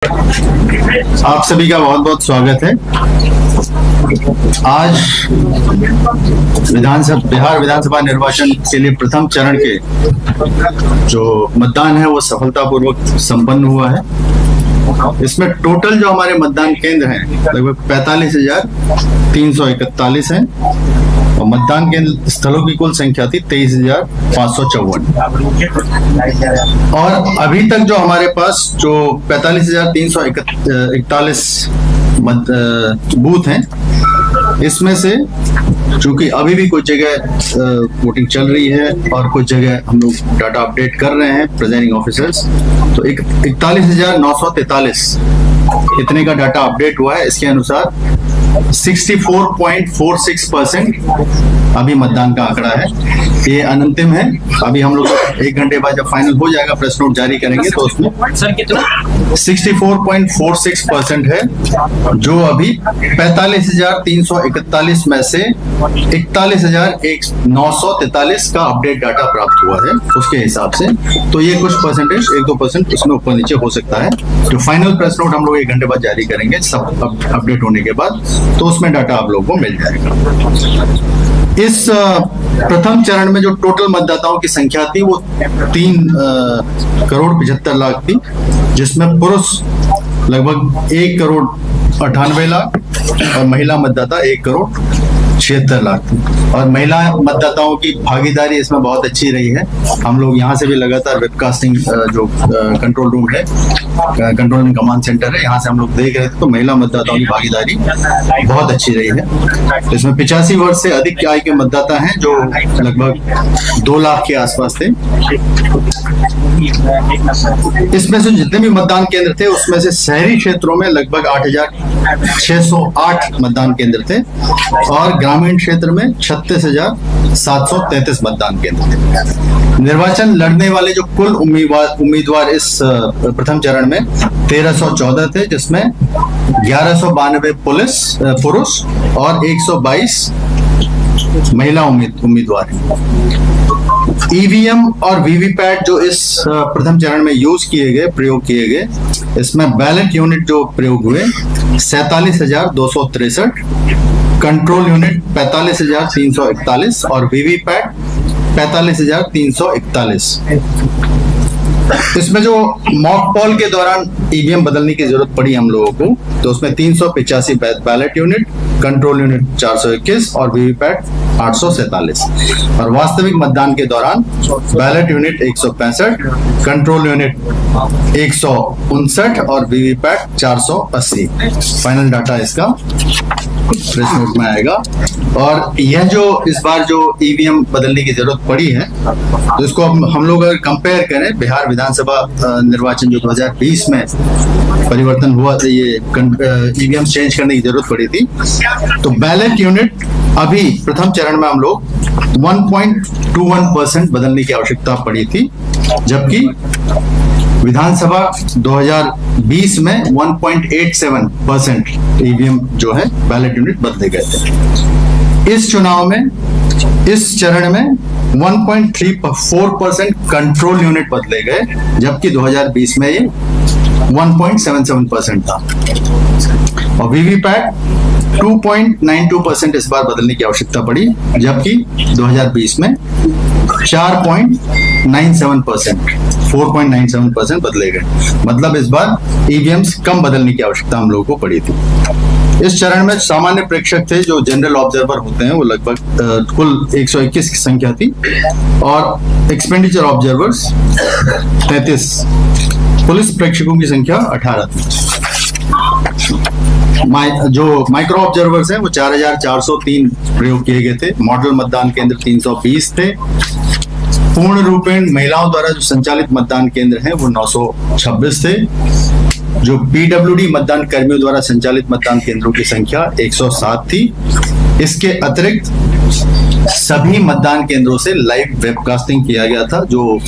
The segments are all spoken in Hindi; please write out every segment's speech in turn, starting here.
आप सभी का बहुत बहुत स्वागत है। आज बिहार विधानसभा निर्वाचन के लिए प्रथम चरण के जो मतदान है वो सफलतापूर्वक संपन्न हुआ है। इसमें टोटल जो हमारे मतदान केंद्र हैं लगभग 45,341 हैं और मतदान केंद्र स्थलों की कुल संख्या थी 23,554। और अभी तक जो हमारे पास जो 45,341 बूथ हैं, इसमें से चूंकि अभी भी कुछ जगह वोटिंग चल रही है और कुछ जगह हम लोग डाटा अपडेट कर रहे हैं प्रेजाइडिंग ऑफिसर्स, तो 41,943 इतने का डाटा अपडेट हुआ है। इसके अनुसार 64.46% अभी मतदान का आंकड़ा है। ये अनंतिम है। अभी हम लोग 1 घंटे बाद जब फाइनल हो जाएगा प्रेस नोट जारी करेंगे तो उसमें सर कितना 64.46% है, जो अभी 45,341 में से 41,943 का अपडेट डाटा प्राप्त हुआ है उसके हिसाब से। तो ये कुछ परसेंटेज 1-2% उसमें ऊपर नीचे हो सकता है। जो फाइनल प्रेस नोट हम लोग 1 घंटे बाद जारी करेंगे सब अपडेट होने के बाद, तो उसमें डाटा आप लोगों को मिल जाएगा। इस प्रथम चरण में जो टोटल मतदाताओं की संख्या थी वो 3,75,00,000 थी, जिसमें पुरुष लगभग 1,98,00,000 और महिला मतदाता 1,76,00,000 थी। और महिला मतदाताओं की भागीदारी इसमें बहुत अच्छी रही है। हम लोग यहाँ से भी लगातार वेबकास्टिंग जो कंट्रोल रूम है, कंट्रोल एंड कमांड सेंटर है, यहाँ से हम लोग देख रहे थे, तो महिला मतदाताओं की भागीदारी बहुत अच्छी रही है। इसमें 85 वर्ष से अधिक आयु के मतदाता हैं जो लगभग 2 लाख के आसपास थे। इसमें से जितने भी मतदान केंद्र थे उसमें से शहरी क्षेत्रों में लगभग 8,608 मतदान केंद्र थे और ग्रामीण क्षेत्र में 36,733 मतदान केंद्र थे। निर्वाचन लड़ने वाले जो कुल उम्मीदवार इस प्रथम चरण में 1,314 थे, जिसमें 1,192 पुरुष और 122 महिला उम्मीदवार हैं। ईवीएम और वीवीपैट जो इस प्रथम चरण में प्रयोग किए गए, इसमें बैलेट यूनिट जो प्रयोग हुए 47,263, कंट्रोल यूनिट 45,341 और वीवीपैट 45,341। इसमें जो मॉक पोल के दौरान ईवीएम बदलने की जरूरत पड़ी हम लोगों को, तो उसमें 385 बैलेट यूनिट, कंट्रोल यूनिट 421 और वीवीपैट 847। और वास्तविक मतदान के दौरान बैलेट यूनिट 165, कंट्रोल यूनिट 159 और वीवीपैट 480। फाइनल डाटा इसका प्रेस नोट में आएगा। और यह जो इस बार जो ईवीएम बदलने की जरूरत पड़ी है, तो इसको हम लोग अगर कंपेयर करें बिहार विधानसभा निर्वाचन जो 2020 में परिवर्तन हुआ था, ये ईवीएम चेंज करने की जरूरत पड़ी थी, तो बैलेट यूनिट अभी प्रथम चरण में हम लोग 1.21% बदलने की आवश्यकता पड़ी थी, जबकि विधानसभा 2020 में 1.87% ईवीएम जो है बैलेट यूनिट बदले गए थे। इस चुनाव में इस चरण में 1.34% कंट्रोल यूनिट बदले गए, जबकि 2020 में ये 1.77% था। और वीवीपैट 2.92% इस बार बदलने की आवश्यकता पड़ी, जबकि 2020 में 4.97% बदले गए। मतलब इस बार ईवीएम्स कम बदलने की आवश्यकता हम लोगों को पड़ी थी। इस चरण में सामान्य प्रेक्षक थे जो जनरल ऑब्जर्वर होते हैं, वो लगभग कुल 121 की संख्या थी और एक्सपेंडिचर ऑब्जर्वर्स 33, पुलिस प्रेक्षकों की संख्या 18 थी। जो माइक्रो ऑब्जर्वर्स हैं वो 4,403 प्रयोग किए गए थे। मॉडल मतदान केंद्र 320 थे। पूर्ण रूपेण महिलाओं द्वारा जो संचालित मतदान केंद्र हैं वो 926 थे। जो पीडब्ल्यूडी मतदान कर्मियों द्वारा संचालित मतदान केंद्रों की संख्या 107 थी। इसके अतिरिक्त सभी मतदान केंद्रों से लाइव वेबकास्टिंग किया गया था। जो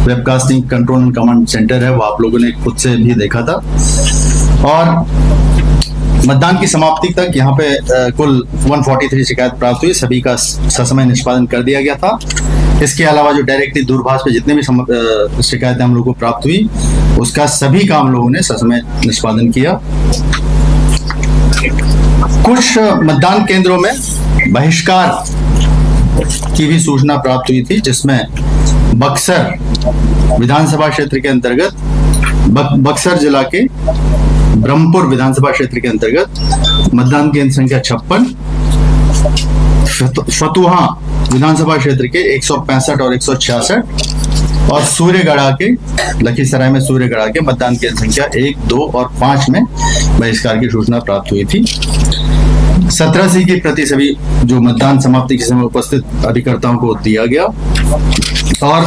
webcasting control and command centre है वो आप लोगों ने खुद से भी देखा था। और मतदान की समाप्ति तक यहाँ पे कुल 143 शिकायत प्राप्त हुई, सभी का ससमय निष्पादन कर दिया गया था। इसके अलावा जो डायरेक्टली दूरभाष पे जितने भी शिकायतें हम लोग को प्राप्त हुई उसका सभी काम लोगों ने ससमय निष्पादन किया। कुछ मतदान केंद्रों में बहिष्कार की भी सूचना प्राप्त हुई थी, जिसमें बक्सर विधानसभा क्षेत्र के अंतर्गत बक्सर जिला के ब्रह्मपुर विधानसभा क्षेत्र के अंतर्गत मतदान केंद्र संख्या 56, फतुहा विधानसभा क्षेत्र के 165 और 166 और सूर्यगढ़ा के लखीसराय में सूर्यगढ़ा के मतदान केंद्र संख्या 1, 2 और 5 में बहिष्कार की सूचना प्राप्त हुई थी। 17 सी की प्रति सभी जो मतदान समाप्ति के समय उपस्थित अधिकर्ताओं को दिया गया। और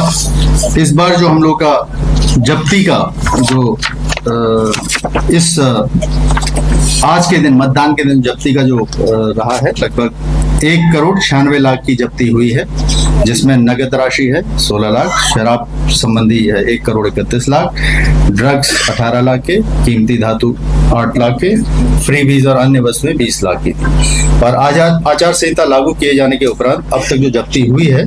इस बार जो हम लोग का जब्ती का जो इस आज के दिन मतदान के दिन जब्ती का जो रहा है, लगभग 1,96,00,000 की जब्ती हुई है, जिसमें नगद राशि है 16 लाख, शराब संबंधी है 1,31,00,000, ड्रग्स 18 लाख के, कीमती धातु 8 लाख के, फ्री बीज और अन्य वस्तुएं 20 लाख की थी। और आचार संहिता लागू किए जाने के उपरांत अब तक जो जब्ती हुई है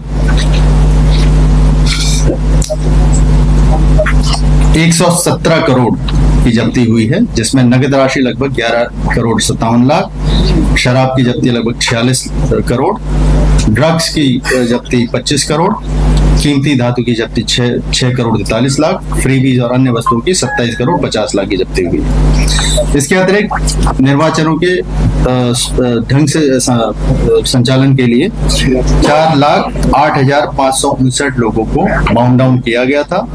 117 करोड़ की जब्ती हुई है, जिसमें नगद राशि लगभग 11,57,00,000, शराब की जब्ती लगभग 46 करोड़, ड्रग्स की जब्ती 25 करोड़, कीमती धातु की जब्ती 6 करोड़ 43 लाख, फ्रीबीज और अन्य वस्तुओं की 27 करोड़ 50 लाख की जब्ती हुई है। इसके अतिरिक्त निर्वाचनों के ढंग से संचालन के लिए 4,08,559 लोगों को बाउंड डाउन किया गया था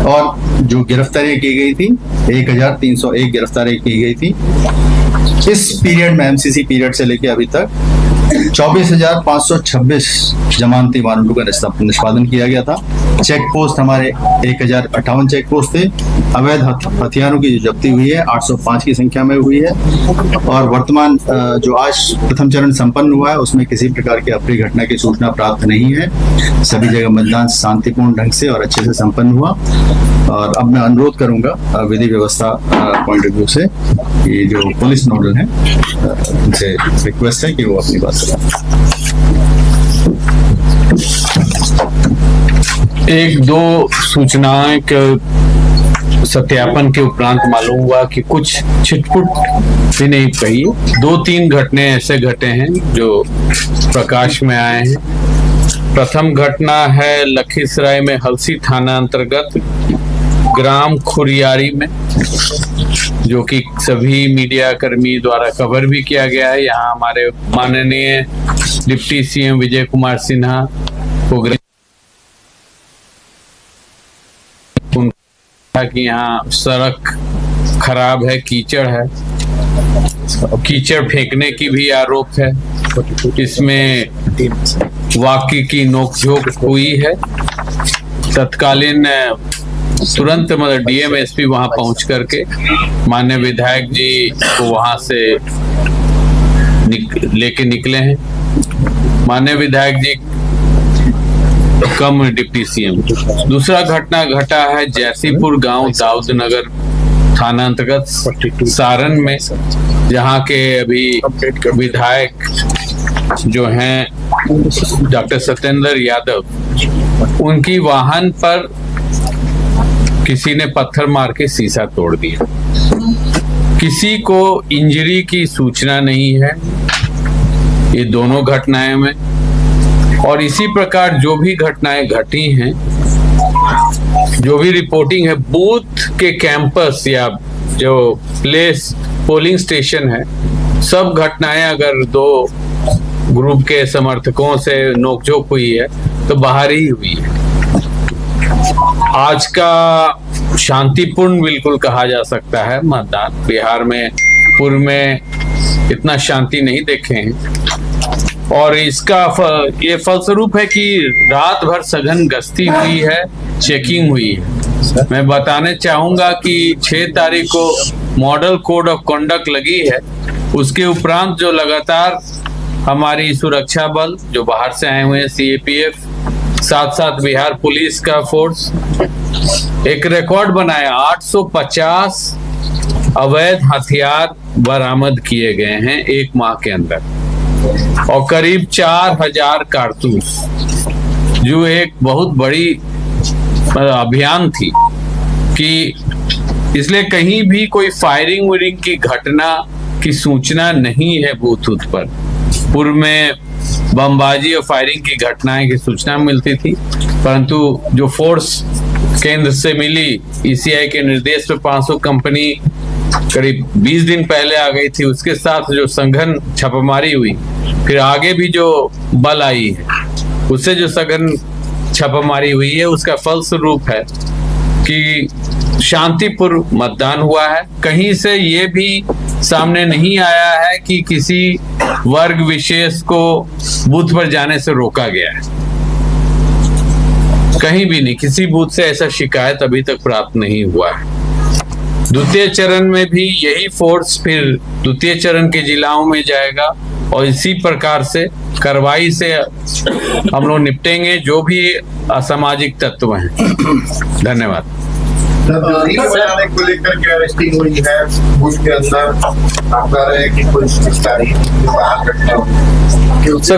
और जो गिरफ्तारियां की गई थी 1,301 गिरफ्तारियां की गई थी। इस पीरियड में एमसीसी पीरियड से लेकर अभी तक 24,526 जमानती वारंटों का निष्पादन किया गया था। चेक पोस्ट हमारे 1,058 चेक पोस्ट थे। अवैध हथियारों की जो जब्ती हुई है 805 की संख्या में हुई है और वर्तमान जो आज प्रथम चरण संपन्न हुआ है उसमें किसी प्रकार की अप्रिय घटना की सूचना प्राप्त नहीं है। सभी जगह मतदान शांतिपूर्ण ढंग से और अच्छे से संपन्न हुआ। और अब मैं अनुरोध करूंगा विधि व्यवस्था पॉइंट ऑफ व्यू से ये जो पुलिस नोडल हैं उनसे रिक्वेस्ट है कि वो अपनी बात करें। एक दो सूचनाएं के सत्यापन के उपरांत मालूम हुआ कि कुछ छिटपुट भी नहीं कही, 2-3 घटने ऐसे घटे हैं जो प्रकाश में आए हैं। प्रथम घटना है लखीसराय में हलसी थाना अंतर्गत ग्राम खुरियारी में, जो कि सभी मीडिया कर्मी द्वारा कवर भी किया गया है। यहाँ हमारे माननीय डिप्टी सीएम विजय कुमार सिन्हा को कि यहाँ सड़क खराब है, कीचड़ है, कीचड़ फेंकने की भी आरोप है। इसमें वाकई की नोकझोंक हुई है। तत्कालीन तुरंत मतलब डीएम एसपी वहां पहुंच करके माननीय विधायक जी को वहां से लेके निकले हैं। माननीय विधायक जी कम डिप्टी सीएम। दूसरा घटना घटा है जैसीपुर गांव दाऊद नगर थाना अंतर्गत सारण में, जहां के अभी विधायक जो हैं डॉक्टर सत्येंद्र यादव, उनकी वाहन पर किसी ने पत्थर मार के शीशा तोड़ दिया। किसी को इंजरी की सूचना नहीं है ये दोनों घटनाएं में। और इसी प्रकार जो भी घटनाएं घटी हैं, जो भी रिपोर्टिंग है बूथ के कैंपस या जो प्लेस पोलिंग स्टेशन है, सब घटनाएं अगर दो ग्रुप के समर्थकों से नोकझोंक हुई है तो बाहर ही हुई है। आज का शांतिपूर्ण बिल्कुल कहा जा सकता है मतदान। बिहार में पूर्व में इतना शांति नहीं देखे हैं और इसका ये फलस्वरूप है कि रात भर सघन गश्ती हुई है, चेकिंग हुई है। मैं बताने चाहूंगा कि 6 तारीख को मॉडल कोड ऑफ कंडक्ट लगी है। उसके उपरांत जो लगातार हमारी सुरक्षा बल जो बाहर से आए हुए हैं, सीएपीएफ, साथ साथ बिहार पुलिस का फोर्स, एक रिकॉर्ड बनाया। 850 अवैध हथियार बरामद किए गए हैं 1 माह के अंदर और करीब 4,000 कारतूस, जो एक बहुत बड़ी अभियान थी कि इसलिए कहीं भी कोई फायरिंग वायरिंग की घटना की सूचना नहीं है बूथ पर। पूर्व में बमबाजी और फायरिंग की घटनाएं की सूचना मिलती थी, परंतु जो फोर्स केंद्र से मिली ईसीआई के निर्देश पे 500 कंपनी करीब 20 दिन पहले आ गई थी। उसके साथ जो सघन छापेमारी हुई, फिर आगे भी जो बल आई है, उससे जो सघन छापेमारी हुई है, उसका फलस्वरूप है कि शांतिपूर्ण मतदान हुआ है। कहीं से ये भी सामने नहीं आया है कि किसी वर्ग विशेष को बूथ पर जाने से रोका गया है। कहीं भी नहीं, किसी बूथ से ऐसा शिकायत अभी तक प्राप्त नहीं हुआ है। द्वितीय चरण में भी यही फोर्स फिर द्वितीय चरण के जिलाओं में जाएगा और इसी प्रकार से कार्रवाई से हम लोग निपटेंगे जो भी असामाजिक तत्व हैं। धन्यवाद। रील बनाने को लेकर के अरेस्टिंग हुई है उसके अंदर, आप कह रहे हैं कि कोई शिकायत बाहर रखा कि उससे